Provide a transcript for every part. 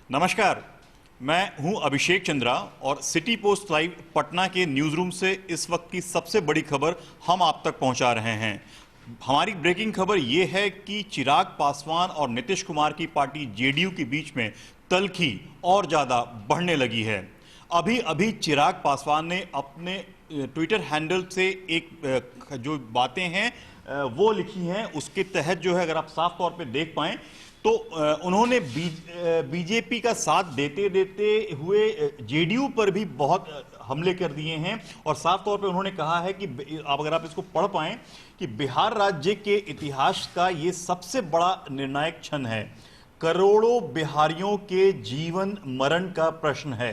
नमस्कार, मैं हूं अभिषेक चंद्रा और सिटी पोस्ट लाइव पटना के न्यूज रूम से इस वक्त की सबसे बड़ी खबर हम आप तक पहुंचा रहे हैं। हमारी ब्रेकिंग खबर यह है कि चिराग पासवान और नीतीश कुमार की पार्टी जेडीयू के बीच में तल्खी और ज्यादा बढ़ने लगी है। अभी अभी चिराग पासवान ने अपने ट्विटर हैंडल से एक जो बातें हैं वो लिखी हैं, उसके तहत जो है अगर आप साफ तौर पे देख पाएं तो उन्होंने बीजेपी का साथ देते देते हुए जेडीयू पर भी बहुत हमले कर दिए हैं और साफ तौर पे उन्होंने कहा है कि अगर आप इसको पढ़ पाएं कि बिहार राज्य के इतिहास का ये सबसे बड़ा निर्णायक क्षण है। करोड़ों बिहारियों के जीवन मरण का प्रश्न है,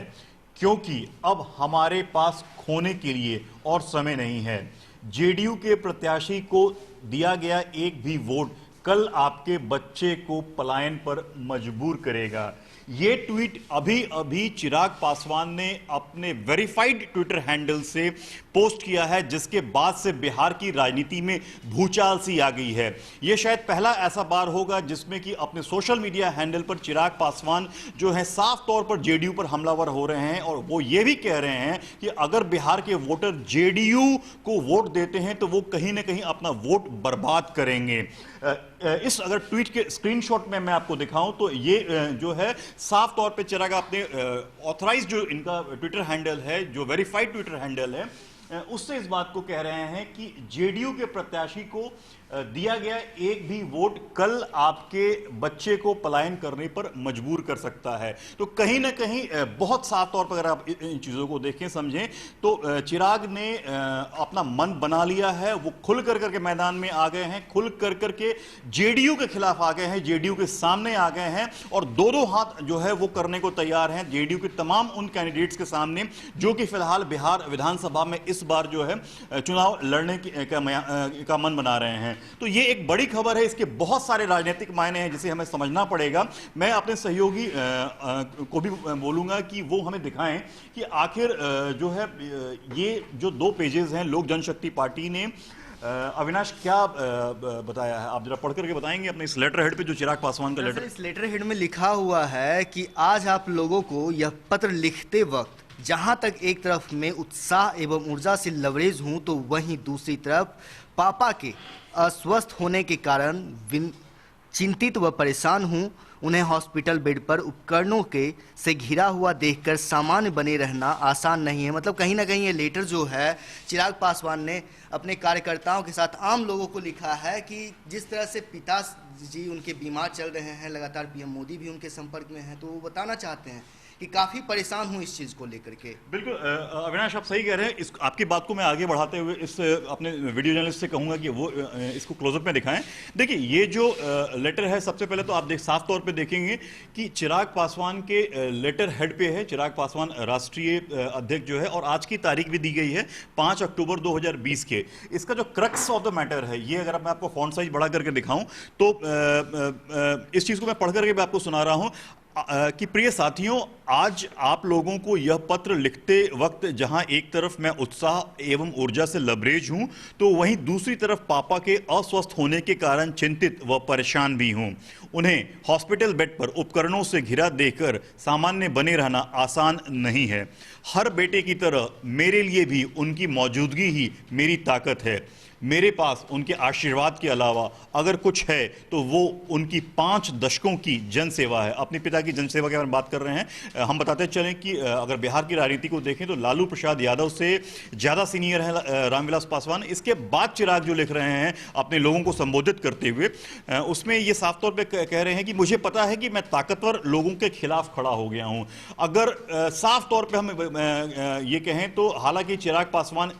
क्योंकि अब हमारे पास खोने के लिए और समय नहीं है। जेडीयू के प्रत्याशी को दिया गया एक भी वोट कल आपके बच्चे को पलायन पर मजबूर करेगा। ये ट्वीट अभी अभी चिराग पासवान ने अपने वेरीफाइड ट्विटर हैंडल से पोस्ट किया है, जिसके बाद से बिहार की राजनीति में भूचाल सी आ गई है। यह शायद पहला ऐसा बार होगा जिसमें कि अपने सोशल मीडिया हैंडल पर चिराग पासवान जो है साफ तौर पर जेडीयू पर हमलावर हो रहे हैं और वो ये भी कह रहे हैं कि अगर बिहार के वोटर जेडीयू को वोट देते हैं तो वो कहीं ना कहीं अपना वोट बर्बाद करेंगे। इस अगर ट्वीट के स्क्रीनशॉट में मैं आपको दिखाऊं तो ये जो है साफ तौर पे चिराग अपने ऑथराइज्ड जो इनका ट्विटर हैंडल है, जो वेरीफाइड ट्विटर हैंडल है, उससे इस बात को कह रहे हैं कि जेडीयू के प्रत्याशी को दिया गया एक भी वोट कल आपके बच्चे को पलायन करने पर मजबूर कर सकता है। तो कहीं ना कहीं बहुत साफ तौर पर अगर आप इन चीजों को देखें समझें तो चिराग ने अपना मन बना लिया है। वो खुल कर करके मैदान में आ गए हैं, खुल कर करके जेडीयू के खिलाफ आ गए हैं, जेडीयू के सामने आ गए हैं और दो हाथ जो है वो करने को तैयार हैं जेडीयू के तमाम उन कैंडिडेट्स के सामने जो कि फिलहाल बिहार विधानसभा में इस बार जो है चुनाव लड़ने का मन बना रहे हैं। तो ये एक बड़ी खबर है, इसके बहुत सारे राजनीतिक मायने हैं जिसे हमें समझना पड़ेगा। मैं अपने सहयोगी को भी बोलूंगा कि वो हमें दिखाएं कि आखिर जो है ये जो 2 पेजेस हैं लोक जनशक्ति पार्टी ने अविनाश क्या बताया है, आप जरा पढ़ करके बताएंगे अपने इस लेटर हेड पे जो चिराग पासवान का लेटर। इस लेटर हेड में लिखा हुआ है कि आज आप लोगों को यह पत्र लिखते वक्त जहां तक एक तरफ में उत्साह एवं ऊर्जा से लबरेज हूं तो वहीं दूसरी तरफ पापा के अस्वस्थ होने के कारण चिंतित व परेशान हूं। उन्हें हॉस्पिटल बेड पर उपकरणों के से घिरा हुआ देखकर सामान्य बने रहना आसान नहीं है। मतलब कहीं ना कहीं ये लेटर जो है चिराग पासवान ने अपने कार्यकर्ताओं के साथ आम लोगों को लिखा है कि जिस तरह से पिताजी उनके बीमार चल रहे हैं, लगातार पीएम मोदी भी उनके संपर्क में हैं, तो वो बताना चाहते हैं कि काफी परेशान हूं इस चीज को लेकर के। बिल्कुल अविनाश आप सही कह रहे हैं। इस आपकी बात को मैं आगे बढ़ाते हुए इस अपने वीडियो जर्नलिस्ट से कहूंगा कि वो इसको क्लोजअप में दिखाएं। देखिए ये जो लेटर है, सबसे पहले तो आप साफ तौर पे देखेंगे कि चिराग पासवान के लेटर हेड पे है चिराग पासवान राष्ट्रीय अध्यक्ष जो है, और आज की तारीख भी दी गई है 5 अक्टूबर 2020 के। इसका जो क्रक्स ऑफ द मैटर है ये अगर मैं आपको फॉन्ट साइज बढ़ा करके दिखाऊं तो इस चीज को मैं पढ़ करके भी आपको सुना रहा हूं कि प्रिय साथियों, आज आप लोगों को यह पत्र लिखते वक्त जहां एक तरफ मैं उत्साह एवं ऊर्जा से लबरेज हूं तो वहीं दूसरी तरफ पापा के अस्वस्थ होने के कारण चिंतित व परेशान भी हूं। उन्हें हॉस्पिटल बेड पर उपकरणों से घिरा देखकर सामान्य बने रहना आसान नहीं है। हर बेटे की तरह मेरे लिए भी उनकी मौजूदगी ही मेरी ताकत है। मेरे पास उनके आशीर्वाद के अलावा अगर कुछ है तो वो उनकी 5 दशकों की जनसेवा है। अपने पिता की जनसेवा के बारे में बात कर रहे हैं। हम बताते चलें कि अगर बिहार की राजनीति को देखें तो लालू प्रसाद यादव से ज़्यादा सीनियर है रामविलास पासवान। इसके बाद चिराग जो लिख रहे हैं अपने लोगों को संबोधित करते हुए, उसमें ये साफ तौर पर कह रहे हैं कि मुझे पता है कि मैं ताकतवर लोगों के खिलाफ खड़ा हो गया हूँ। अगर साफ तौर पर हम ये कहें तो हालांकि चिराग पासवान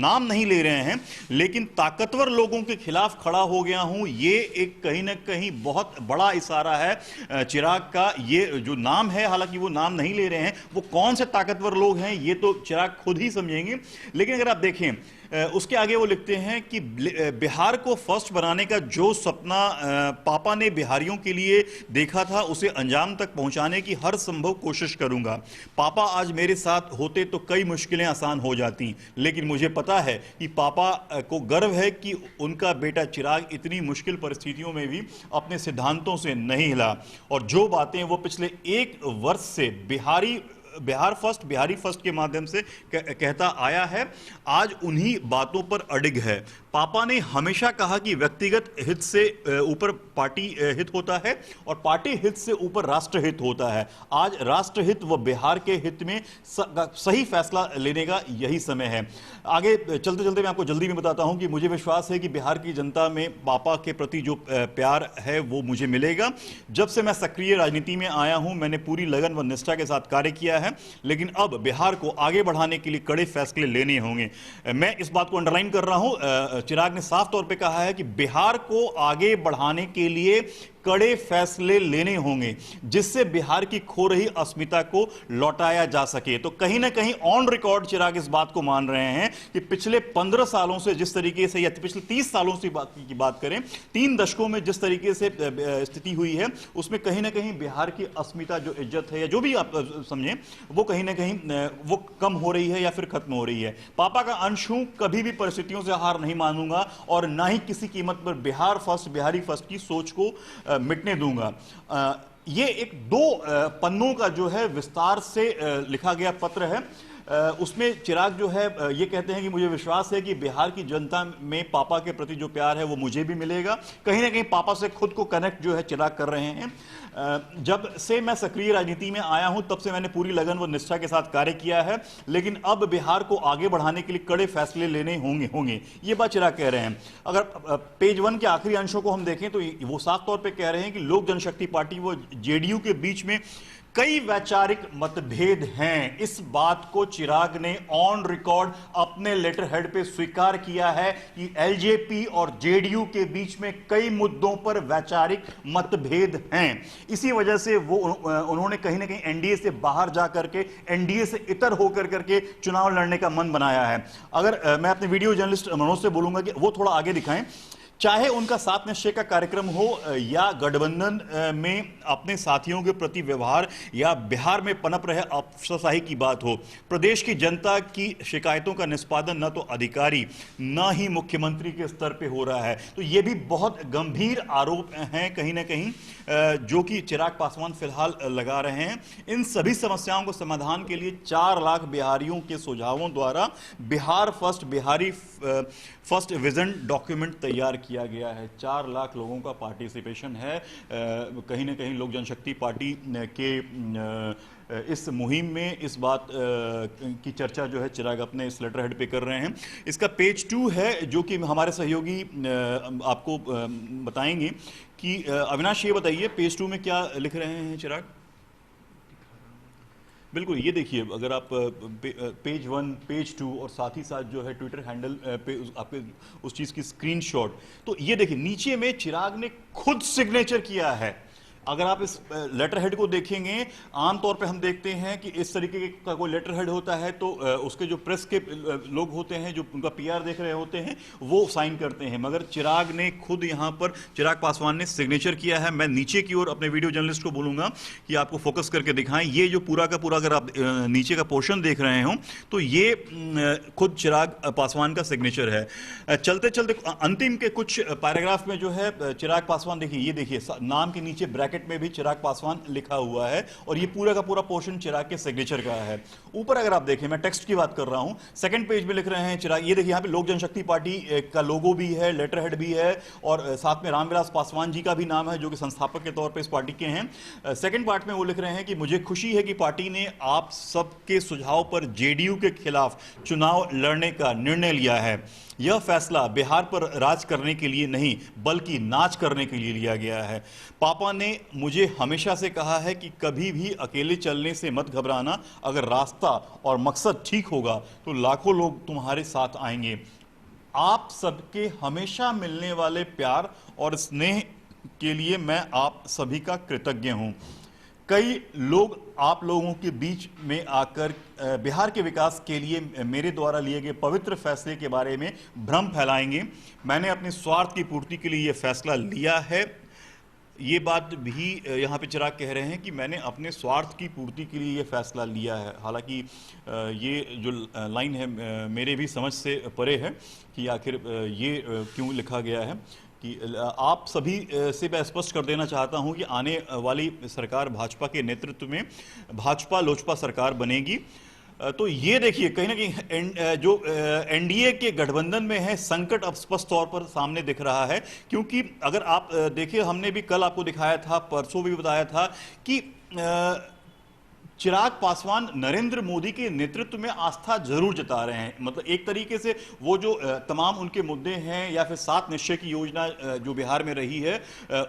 नाम नहीं ले रहे हैं लेकिन ताकतवर लोगों के खिलाफ खड़ा हो गया हूं, ये एक कहीं ना कहीं बहुत बड़ा इशारा है चिराग का। ये जो नाम है, हालांकि वो नाम नहीं ले रहे हैं, वो कौन से ताकतवर लोग हैं ये तो चिराग खुद ही समझेंगे। लेकिन अगर आप देखें उसके आगे वो लिखते हैं कि बिहार को फर्स्ट बनाने का जो सपना पापा ने बिहारियों के लिए देखा था उसे अंजाम तक पहुंचाने की हर संभव कोशिश करूंगा। पापा आज मेरे साथ होते तो कई मुश्किलें आसान हो जाती, लेकिन मुझे पता है कि पापा को गर्व है कि उनका बेटा चिराग इतनी मुश्किल परिस्थितियों में भी अपने सिद्धांतों से नहीं हिला और जो बातें वो पिछले 1 वर्ष से बिहारी फर्स्ट के माध्यम से कहता आया है, आज उन्हीं बातों पर अडिग है। पापा ने हमेशा कहा कि व्यक्तिगत हित से ऊपर पार्टी हित होता है और पार्टी हित से ऊपर राष्ट्र हित होता है। आज राष्ट्र हित व बिहार के हित में सही फैसला लेने का यही समय है। आगे चलते चलते मैं आपको जल्दी में बताता हूं कि मुझे विश्वास है कि बिहार की जनता में पापा के प्रति जो प्यार है वो मुझे मिलेगा। जब से मैं सक्रिय राजनीति में आया हूं मैंने पूरी लगन व निष्ठा के साथ कार्य किया है, लेकिन अब बिहार को आगे बढ़ाने के लिए कड़े फैसले लेने होंगे। मैं इस बात को अंडरलाइन कर रहा हूं, चिराग ने साफ तौर पे कहा है कि बिहार को आगे बढ़ाने के लिए कड़े फैसले लेने होंगे जिससे बिहार की खो रही अस्मिता को लौटाया जा सके। तो कहीं ना कहीं ऑन रिकॉर्ड चिराग इस बात को मान रहे हैं कि पिछले 15 सालों से जिस तरीके से या पिछले 30 सालों से की बात करें, 3 दशकों में जिस तरीके से स्थिति हुई है उसमें कहीं ना कहीं बिहार की अस्मिता जो इज्जत है या जो भी आप समझें वो कहीं ना कहीं वो कम हो रही है या फिर खत्म हो रही है। पापा का अंश हूं, कभी भी परिस्थितियों से हार नहीं मानूंगा और ना ही किसी कीमत पर बिहारी फर्स्ट की सोच को मिटने दूंगा। ये एक 2 पन्नों का जो है विस्तार से लिखा गया पत्र है। उसमें चिराग जो है ये कहते हैं कि मुझे विश्वास है कि बिहार की जनता में पापा के प्रति जो प्यार है वो मुझे भी मिलेगा। कहीं ना कहीं पापा से खुद को कनेक्ट जो है चिराग कर रहे हैं। जब से मैं सक्रिय राजनीति में आया हूं तब से मैंने पूरी लगन व निष्ठा के साथ कार्य किया है, लेकिन अब बिहार को आगे बढ़ाने के लिए कड़े फैसले लेने होंगे। ये बात चिराग कह रहे हैं। अगर पेज 1 के आखिरी अंशों को हम देखें तो वो साफ तौर पे कह रहे हैं कि लोक जनशक्ति पार्टी व जेडीयू के बीच में कई वैचारिक मतभेद हैं। इस बात को चिराग ने ऑन रिकॉर्ड अपने लेटर हेड पे स्वीकार किया है कि एलजेपी और जेडीयू के बीच में कई मुद्दों पर वैचारिक मतभेद हैं। इसी वजह से वो उन्होंने कहीं ना कहीं एनडीए से बाहर जा करके एनडीए से इतर होकर करके चुनाव लड़ने का मन बनाया है। अगर मैं अपने वीडियो जर्नलिस्ट मनोज से बोलूंगा कि वो थोड़ा आगे दिखाएं, चाहे उनका 7 निश्चय का कार्यक्रम हो या गठबंधन में अपने साथियों के प्रति व्यवहार या बिहार में पनप रहे अफसरशाही की बात हो, प्रदेश की जनता की शिकायतों का निष्पादन न तो अधिकारी न ही मुख्यमंत्री के स्तर पे हो रहा है। तो ये भी बहुत गंभीर आरोप हैं कहीं ना कहीं जो कि चिराग पासवान फिलहाल लगा रहे हैं। इन सभी समस्याओं को समाधान के लिए 4 लाख बिहारियों के सुझावों द्वारा बिहारी फर्स्ट विजन डॉक्यूमेंट तैयार किया गया है। 4 लाख लोगों का पार्टिसिपेशन है। कहीं ना कहीं लोक जनशक्ति पार्टी के इस मुहिम में इस बात की चर्चा जो है चिराग अपने इस लेटर हेड पे कर रहे हैं। इसका पेज 2 है जो कि हमारे सहयोगी आपको बताएंगे कि अविनाश ये बताइए पेज 2 में क्या लिख रहे हैं चिराग। बिल्कुल, ये देखिए अगर आप पेज 1, पेज 2 और साथ ही साथ जो है ट्विटर हैंडल पे आपके उस चीज़ की स्क्रीनशॉट, तो ये देखिए नीचे में चिराग ने खुद सिग्नेचर किया है। अगर आप इस लेटर हेड को देखेंगे, आमतौर पे हम देखते हैं कि इस तरीके का कोई लेटर हेड होता है तो उसके जो प्रेस के लोग होते हैं जो उनका पीआर देख रहे होते हैं वो साइन करते हैं, मगर चिराग ने खुद यहाँ पर चिराग पासवान ने सिग्नेचर किया है। मैं नीचे की ओर अपने वीडियो जर्नलिस्ट को बोलूँगा कि आपको फोकस करके दिखाएं। ये जो पूरा का पूरा अगर आप नीचे का पोर्शन देख रहे हो तो ये खुद चिराग पासवान का सिग्नेचर है। चलते चलते अंतिम के कुछ पैराग्राफ में जो है चिराग पासवान, देखिए ये देखिए नाम के नीचे ब्रैकेट में भी चिराग पासवान लिखा हुआ है और ये पूरा का पूरा पोर्शन चिराग के सिग्नेचर का है। ऊपर अगर आप देखें, मैं टेक्स्ट की बात कर रहा हूं, 2nd पेज में लिख रहे हैं चिराग, ये देखिए यहाँ पे लोक जनशक्ति पार्टी का लोगो भी है, लेटर हेड भी है और साथ में रामविलास पासवान जी का भी नाम है जो कि संस्थापक के तौर पर इस पार्टी के हैं। 2nd पार्ट में वो लिख रहे हैं कि मुझे खुशी है कि पार्टी ने आप सबके सुझाव पर जेडीयू के खिलाफ चुनाव लड़ने का निर्णय लिया है। यह फैसला बिहार पर राज करने के लिए नहीं बल्कि नाच करने के लिए लिया गया है। पापा ने मुझे हमेशा से कहा है कि कभी भी अकेले चलने से मत घबराना, अगर रास्ता और मकसद ठीक होगा तो लाखों लोग तुम्हारे साथ आएंगे। आप सबके हमेशा मिलने वाले प्यार और स्नेह के लिए मैं आप सभी का कृतज्ञ हूं। कई लोग आप लोगों के बीच में आकर बिहार के विकास के लिए मेरे द्वारा लिए गए पवित्र फैसले के बारे में भ्रम फैलाएंगे। मैंने अपने स्वार्थ की पूर्ति के लिए यह फैसला लिया है। ये बात भी यहाँ पे चिराग कह रहे हैं कि मैंने अपने स्वार्थ की पूर्ति के लिए ये फैसला लिया है। हालांकि ये जो लाइन है मेरे भी समझ से परे है कि आखिर ये क्यों लिखा गया है। कि आप सभी से मैं स्पष्ट कर देना चाहता हूं कि आने वाली सरकार भाजपा के नेतृत्व में भाजपा लोजपा सरकार बनेगी। तो ये देखिए कहीं ना कहीं जो एनडीए के गठबंधन में है संकट अब स्पष्ट तौर पर सामने दिख रहा है। क्योंकि अगर आप देखिए, हमने भी कल आपको दिखाया था, परसों भी बताया था कि चिराग पासवान नरेंद्र मोदी के नेतृत्व में आस्था जरूर जता रहे हैं। मतलब एक तरीके से वो जो तमाम उनके मुद्दे हैं या फिर 7 निश्चय की योजना जो बिहार में रही है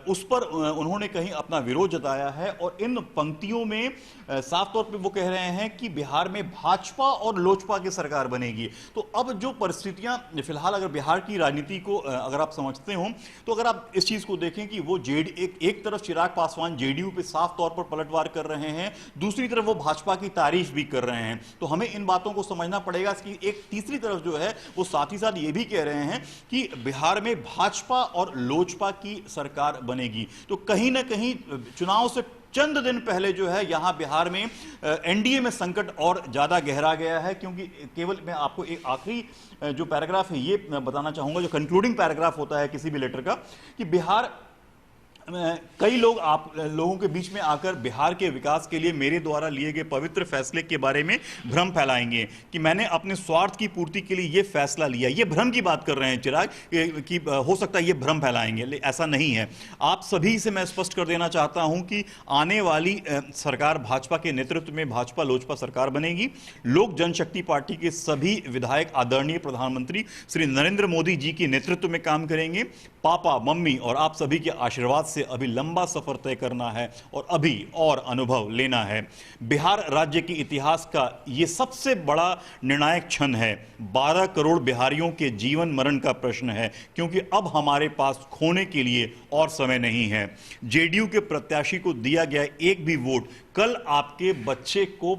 उस पर उन्होंने कहीं अपना विरोध जताया है। और इन पंक्तियों में साफ तौर पे वो कह रहे हैं कि बिहार में भाजपा और लोजपा की सरकार बनेगी। तो अब जो परिस्थितियां फिलहाल, अगर बिहार की राजनीति को अगर आप समझते हो तो अगर आप इस चीज को देखें कि वो एक तरफ चिराग पासवान जेडीयू पे साफ तौर पर पलटवार कर रहे हैं, दूसरी तरफ वो भाजपा की तारीफ भी कर रहे हैं। तो हमें इन बातों को समझना पड़ेगा कि एक तीसरी तरफ जो है वो साथ ही साथ ये भी कह रहे हैं कि बिहार में भाजपा और लोजपा की सरकार बनेगी। तो कहीं ना कहीं चुनाव से चंद दिन पहले जो है यहां बिहार में एनडीए में संकट और ज्यादा गहरा गया है। क्योंकि केवल मैं आपको एक आखिरी जो पैराग्राफ है ये बताना चाहूंगा, जो कंक्लूडिंग पैराग्राफ होता है किसी भी लेटर का, कि बिहार कई लोग आप लोगों के बीच में आकर बिहार के विकास के लिए मेरे द्वारा लिए गए पवित्र फैसले के बारे में भ्रम फैलाएंगे कि मैंने अपने स्वार्थ की पूर्ति के लिए यह फैसला लिया। ये भ्रम की बात कर रहे हैं चिराग कि हो सकता है ये भ्रम फैलाएंगे, ऐसा नहीं है। आप सभी से मैं स्पष्ट कर देना चाहता हूं कि आने वाली सरकार भाजपा के नेतृत्व में भाजपा लोजपा सरकार बनेगी। लोक जनशक्ति पार्टी के सभी विधायक आदरणीय प्रधानमंत्री श्री नरेंद्र मोदी जी के नेतृत्व में काम करेंगे। पापा मम्मी और आप सभी के आशीर्वाद से अभी लंबा सफर तय करना है और अभी और अनुभव लेना है। बिहार राज्य के इतिहास का यह सबसे बड़ा निर्णायक क्षण है। 12 करोड़ बिहारियों के जीवन मरण का प्रश्न है, क्योंकि अब हमारे पास खोने के लिए और समय नहीं है। जेडीयू के प्रत्याशी को दिया गया एक भी वोट कल आपके बच्चे को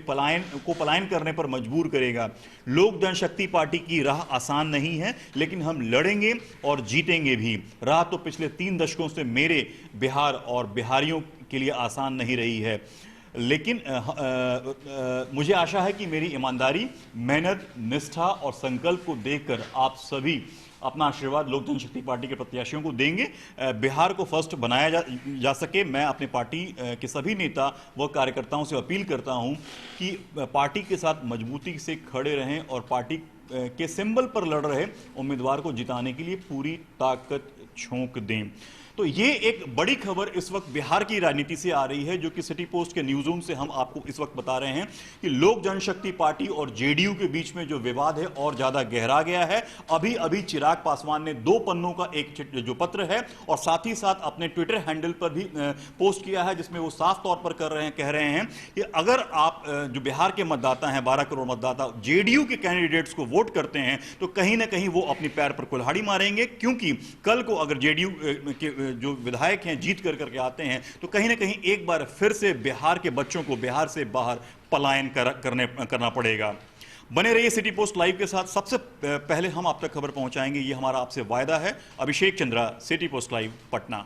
पलायन करने पर मजबूर करेगा। लोक जनशक्ति पार्टी की राह आसान नहीं है, लेकिन हम लड़ेंगे और जीतेंगे भी। राह तो पिछले 3 दशकों से मेरे बिहार और बिहारियों के लिए आसान नहीं रही है, लेकिन मुझे आशा है कि मेरी ईमानदारी, मेहनत, निष्ठा और संकल्प को देखकर आप सभी अपना आशीर्वाद लोक जनशक्ति पार्टी के प्रत्याशियों को देंगे। बिहार को फर्स्ट बनाया जा सके। मैं अपने पार्टी के सभी नेता व कार्यकर्ताओं से अपील करता हूं कि पार्टी के साथ मजबूती से खड़े रहें और पार्टी के सिंबल पर लड़ रहे उम्मीदवार को जिताने के लिए पूरी ताकत झोंक दें। तो ये एक बड़ी खबर इस वक्त बिहार की राजनीति से आ रही है, जो कि सिटी पोस्ट के न्यूज रूम से हम आपको इस वक्त बता रहे हैं कि लोक जनशक्ति पार्टी और जेडीयू के बीच में जो विवाद है और ज्यादा गहरा गया है। अभी अभी चिराग पासवान ने 2 पन्नों का एक जो पत्र है और साथ ही साथ अपने ट्विटर हैंडल पर भी पोस्ट किया है, जिसमें वो साफ तौर पर कह रहे हैं कि अगर आप जो बिहार के मतदाता हैं, 12 करोड़ मतदाता जेडीयू के कैंडिडेट्स को वोट करते हैं तो कहीं ना कहीं वो अपनी पैर पर कुल्हाड़ी मारेंगे। क्योंकि कल को अगर जेडीयू के जो विधायक हैं जीत करके आते हैं तो कहीं ना कहीं एक बार फिर से बिहार के बच्चों को बिहार से बाहर पलायन करना पड़ेगा। बने रहिए सिटी पोस्ट लाइव के साथ। सबसे पहले हम आप तक खबर पहुंचाएंगे, ये हमारा आपसे वायदा है। Abhishek Chandra, city post live, Patna.